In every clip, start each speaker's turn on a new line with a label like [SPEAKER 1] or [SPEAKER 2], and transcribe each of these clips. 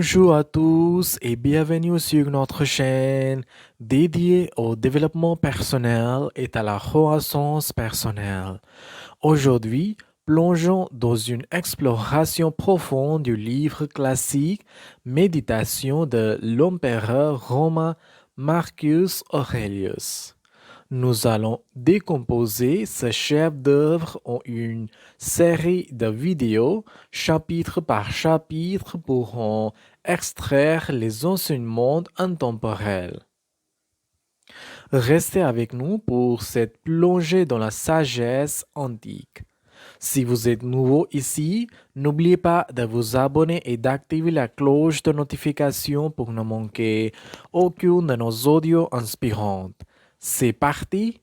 [SPEAKER 1] Bonjour à tous et bienvenue sur notre chaîne dédiée au développement personnel et à la croissance personnelle. Aujourd'hui, plongeons dans une exploration profonde du livre classique Méditation de l'empereur romain Marcus Aurelius. Nous allons décomposer ce chef-d'œuvre en une série de vidéos, chapitre par chapitre, pour en extraire les enseignements intemporels. Restez avec nous pour cette plongée dans la sagesse antique. Si vous êtes nouveau ici, n'oubliez pas de vous abonner et d'activer la cloche de notification pour ne manquer aucune de nos audios inspirantes. C'est parti!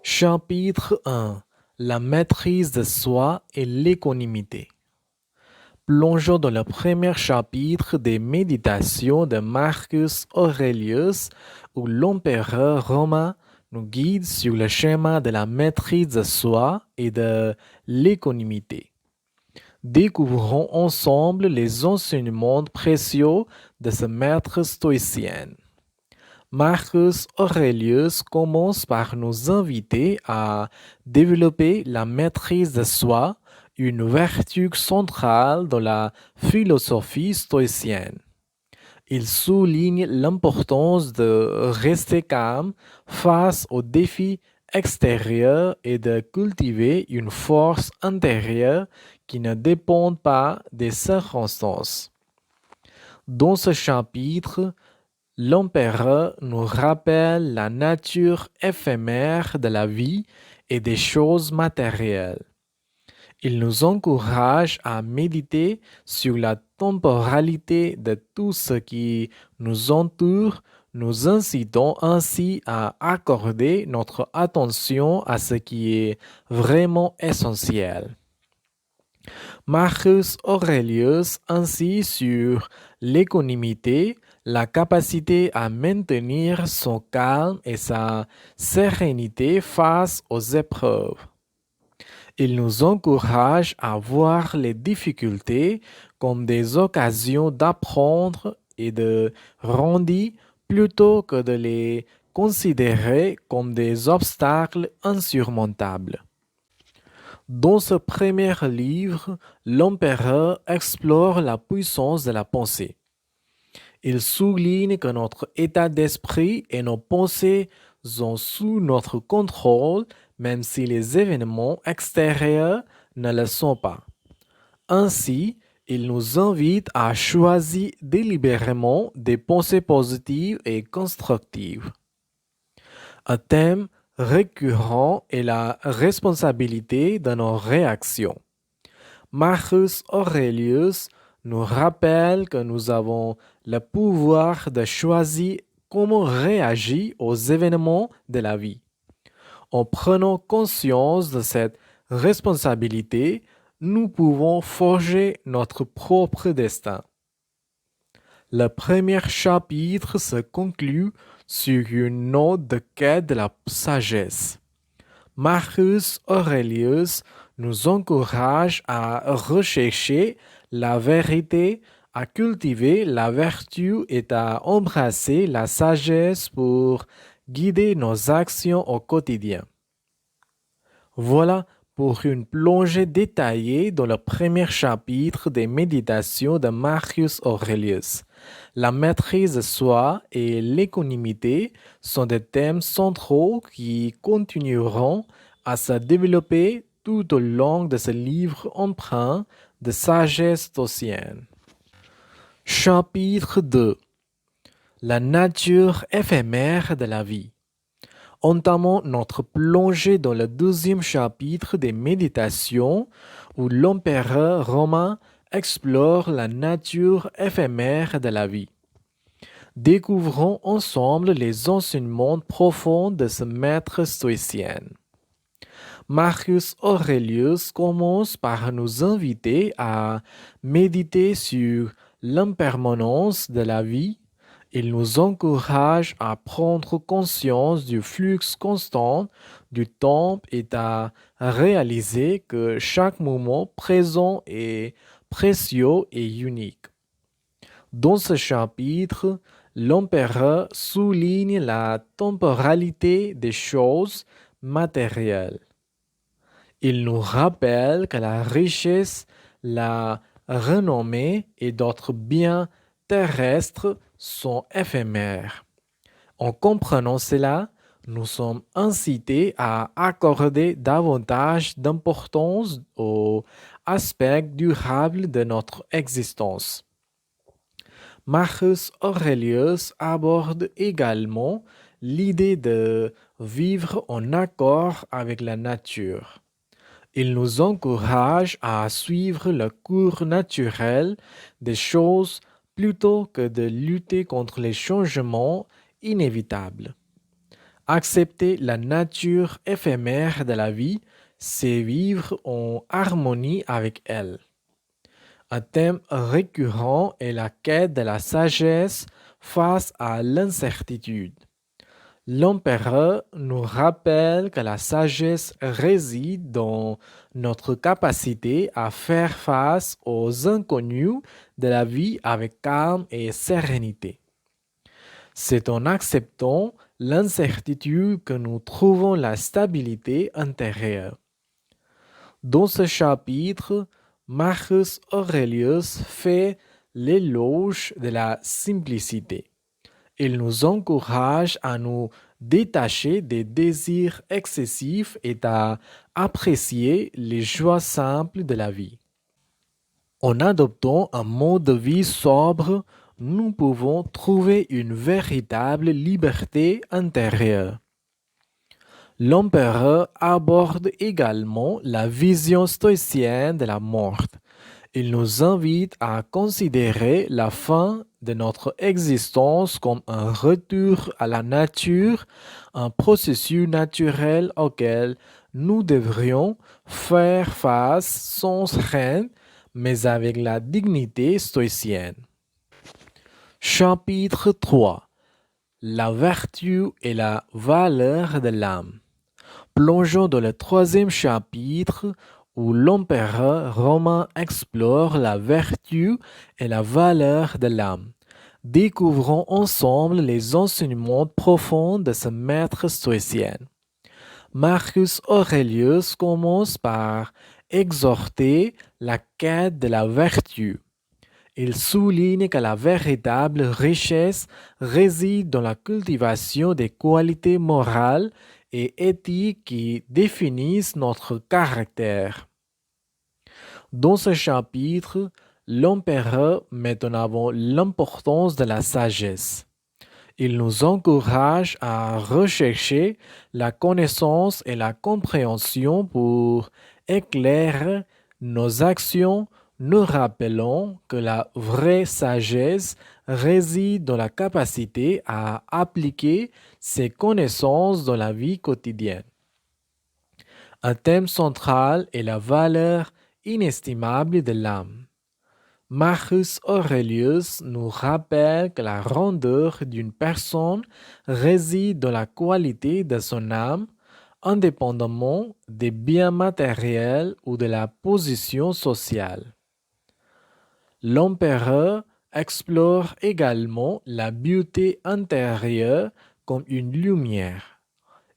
[SPEAKER 1] Chapitre 1. La maîtrise de soi et l'équanimité. Plongeons dans le premier chapitre des Méditations de Marcus Aurelius, où l'empereur romain nous guide sur le chemin de la maîtrise de soi et de l'équanimité. Découvrons ensemble les enseignements précieux de ce maître stoïcien. Marcus Aurelius commence par nous inviter à développer la maîtrise de soi, une vertu centrale dans la philosophie stoïcienne. Il souligne l'importance de rester calme face aux défis extérieurs et de cultiver une force intérieure qui ne dépend pas des circonstances. Dans ce chapitre, l'empereur nous rappelle la nature éphémère de la vie et des choses matérielles. Il nous encourage à méditer sur la temporalité de tout ce qui nous entoure, nous incitant ainsi à accorder notre attention à ce qui est vraiment essentiel. Marcus Aurelius insiste sur l'équanimité, la capacité à maintenir son calme et sa sérénité face aux épreuves. Il nous encourage à voir les difficultés comme des occasions d'apprendre et de grandir plutôt que de les considérer comme des obstacles insurmontables. Dans ce premier livre, l'empereur explore la puissance de la pensée. Il souligne que notre état d'esprit et nos pensées sont sous notre contrôle, même si les événements extérieurs ne le sont pas. Ainsi, il nous invite à choisir délibérément des pensées positives et constructives. Un thème récurrent est la responsabilité de nos réactions. Marcus Aurelius nous rappelle que nous avons le pouvoir de choisir comment réagir aux événements de la vie. En prenant conscience de cette responsabilité, nous pouvons forger notre propre destin. Le premier chapitre se conclut sur une note de quête de la sagesse. Marcus Aurelius nous encourage à rechercher la vérité, à cultiver la vertu et à embrasser la sagesse pour guider nos actions au quotidien. Voilà pour une plongée détaillée dans le premier chapitre des Méditations de Marcus Aurelius. La maîtrise de soi et l'équanimité sont des thèmes centraux qui continueront à se développer tout au long de ce livre empreint de sagesse stoïcienne. Chapitre 2. La nature éphémère de la vie. Entamons notre plongée dans le deuxième chapitre des Méditations où l'empereur romain explore la nature éphémère de la vie. Découvrons ensemble les enseignements profonds de ce maître stoïcien. Marcus Aurelius commence par nous inviter à méditer sur l'impermanence de la vie. Il nous encourage à prendre conscience du flux constant du temps et à réaliser que chaque moment présent est précieux et unique. Dans ce chapitre, l'empereur souligne la temporalité des choses matérielles. Il nous rappelle que la richesse, la renommée et d'autres biens terrestres sont éphémères. En comprenant cela, nous sommes incités à accorder davantage d'importance aux aspects durables de notre existence. Marcus Aurelius aborde également l'idée de vivre en accord avec la nature. Il nous encourage à suivre le cours naturel des choses plutôt que de lutter contre les changements inévitables. Accepter la nature éphémère de la vie, c'est vivre en harmonie avec elle. Un thème récurrent est la quête de la sagesse face à l'incertitude. L'empereur nous rappelle que la sagesse réside dans notre capacité à faire face aux inconnus de la vie avec calme et sérénité. C'est en acceptant l'incertitude que nous trouvons la stabilité intérieure. Dans ce chapitre, Marcus Aurelius fait l'éloge de la simplicité. Il nous encourage à nous détacher des désirs excessifs et à apprécier les joies simples de la vie. En adoptant un mode de vie sobre, nous pouvons trouver une véritable liberté intérieure. L'empereur aborde également la vision stoïcienne de la mort. Il nous invite à considérer la fin de notre existence comme un retour à la nature, un processus naturel auquel nous devrions faire face sans crainte, mais avec la dignité stoïcienne. Chapitre 3. La vertu et la valeur de l'âme. Plongeons dans le troisième chapitre où l'empereur romain explore la vertu et la valeur de l'âme. Découvrons ensemble les enseignements profonds de ce maître stoïcien. Marcus Aurelius commence par exhorter la quête de la vertu. Il souligne que la véritable richesse réside dans la cultivation des qualités morales et éthiques qui définissent notre caractère. Dans ce chapitre, l'empereur met en avant l'importance de la sagesse. Il nous encourage à rechercher la connaissance et la compréhension pour éclairer nos actions, nous rappelant que la vraie sagesse réside dans la capacité à appliquer ces connaissances dans la vie quotidienne. Un thème central est la valeur inestimable de l'âme. Marcus Aurelius nous rappelle que la grandeur d'une personne réside dans la qualité de son âme, indépendamment des biens matériels ou de la position sociale. L'empereur explore également la beauté intérieure comme une lumière.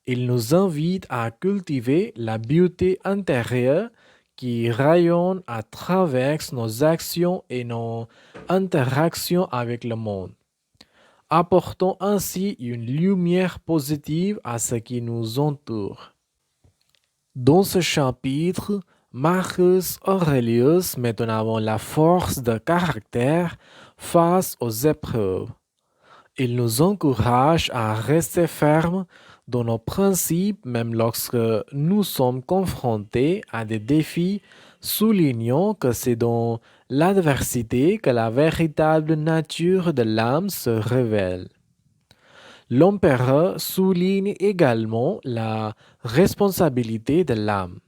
[SPEAKER 1] Il nous invite à cultiver la beauté intérieure qui rayonne à travers nos actions et nos interactions avec le monde, apportant ainsi une lumière positive à ce qui nous entoure. Dans ce chapitre, Marcus Aurelius met en avant la force de caractère face aux épreuves. Il nous encourage à rester fermes dans nos principes même lorsque nous sommes confrontés à des défis, soulignant que c'est dans l'adversité que la véritable nature de l'âme se révèle. L'empereur souligne également la responsabilité de l'âme.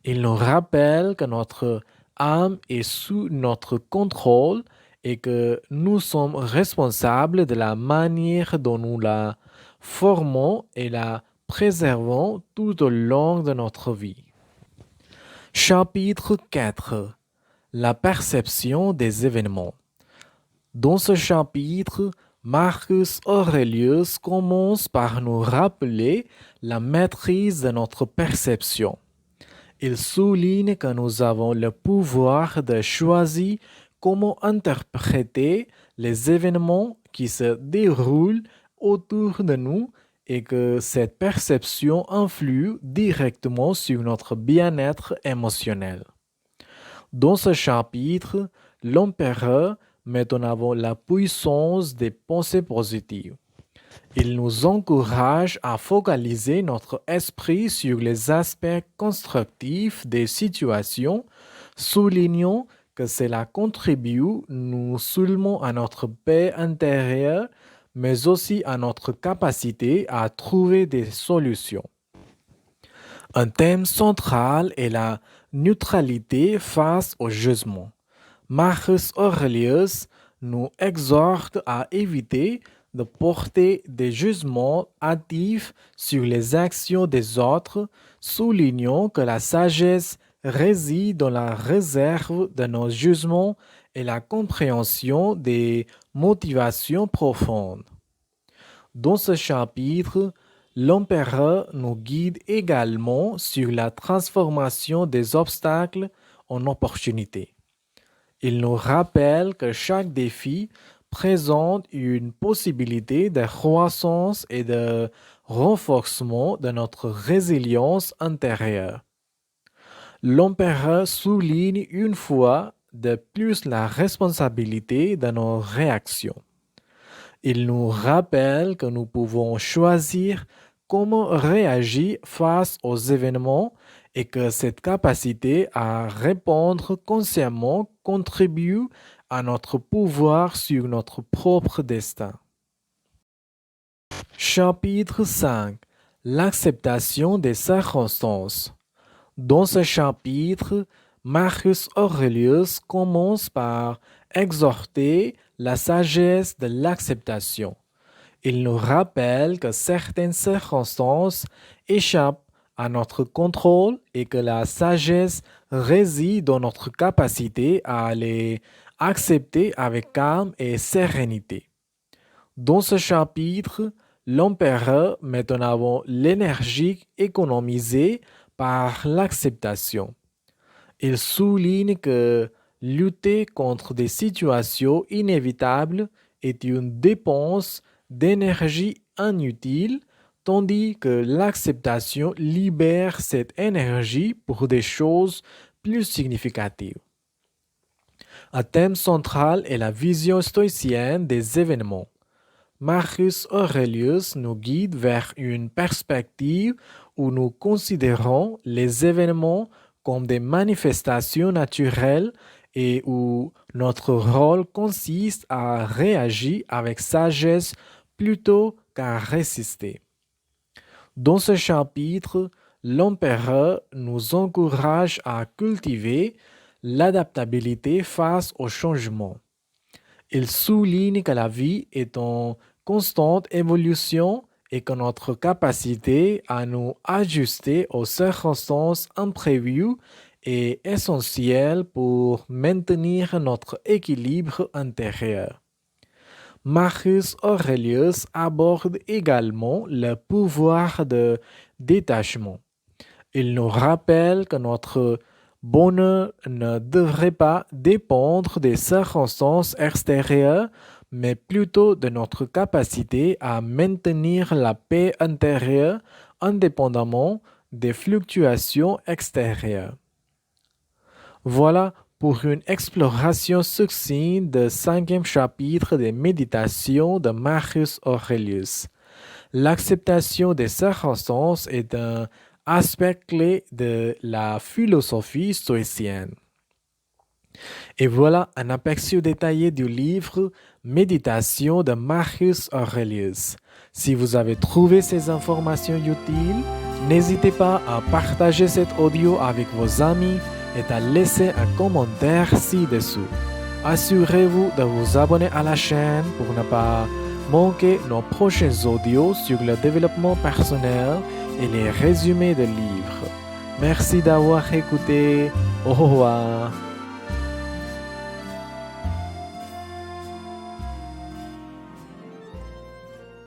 [SPEAKER 1] Il nous rappelle que notre âme est sous notre contrôle et que nous sommes responsables de la manière dont nous la formons et la préservons tout au long de notre vie. Chapitre 4. La perception des événements. Dans ce chapitre, Marcus Aurelius commence par nous rappeler la maîtrise de notre perception. Il souligne que nous avons le pouvoir de choisir comment interpréter les événements qui se déroulent autour de nous et que cette perception influe directement sur notre bien-être émotionnel. Dans ce chapitre, l'empereur met en avant la puissance des pensées positives. Il nous encourage à focaliser notre esprit sur les aspects constructifs des situations, soulignant que cela contribue non seulement à notre paix intérieure, mais aussi à notre capacité à trouver des solutions. Un thème central est la neutralité face au jugement. Marcus Aurelius nous exhorte à éviter de porter des jugements hâtifs sur les actions des autres, soulignant que la sagesse réside dans la réserve de nos jugements et la compréhension des motivations profondes. Dans ce chapitre, l'empereur nous guide également sur la transformation des obstacles en opportunités. Il nous rappelle que chaque défi présente une possibilité de croissance et de renforcement de notre résilience intérieure. L'empereur souligne une fois de plus la responsabilité de nos réactions. Il nous rappelle que nous pouvons choisir comment réagir face aux événements et que cette capacité à répondre consciemment contribue à notre pouvoir sur notre propre destin. Chapitre 5. L'acceptation des circonstances. Dans ce chapitre, Marcus Aurelius commence par exhorter la sagesse de l'acceptation. Il nous rappelle que certaines circonstances échappent à notre contrôle et que la sagesse réside dans notre capacité à les accepter avec calme et sérénité. Dans ce chapitre, l'empereur met en avant l'énergie économisée par l'acceptation. Il souligne que lutter contre des situations inévitables est une dépense d'énergie inutile, tandis que l'acceptation libère cette énergie pour des choses plus significatives. Un thème central est la vision stoïcienne des événements. Marcus Aurelius nous guide vers une perspective où nous considérons les événements comme des manifestations naturelles et où notre rôle consiste à réagir avec sagesse plutôt qu'à résister. Dans ce chapitre, l'empereur nous encourage à cultiver l'adaptabilité face au changement. Il souligne que la vie est en constante évolution et que notre capacité à nous ajuster aux circonstances imprévues est essentielle pour maintenir notre équilibre intérieur. Marcus Aurelius aborde également le pouvoir de détachement. Il nous rappelle que notre bonheur ne devrait pas dépendre des circonstances extérieures, mais plutôt de notre capacité à maintenir la paix intérieure indépendamment des fluctuations extérieures. Voilà pour une exploration succincte du 5e chapitre des Méditations de Marcus Aurelius. L'acceptation des circonstances est un aspect clé de la philosophie stoïcienne. Et voilà un aperçu détaillé du livre Méditation de Marcus Aurelius. Si vous avez trouvé ces informations utiles, n'hésitez pas à partager cet audio avec vos amis et à laisser un commentaire ci-dessous. Assurez-vous de vous abonner à la chaîne pour ne pas manquer nos prochains audios sur le développement personnel et les résumés de livres. Merci d'avoir écouté. Au revoir.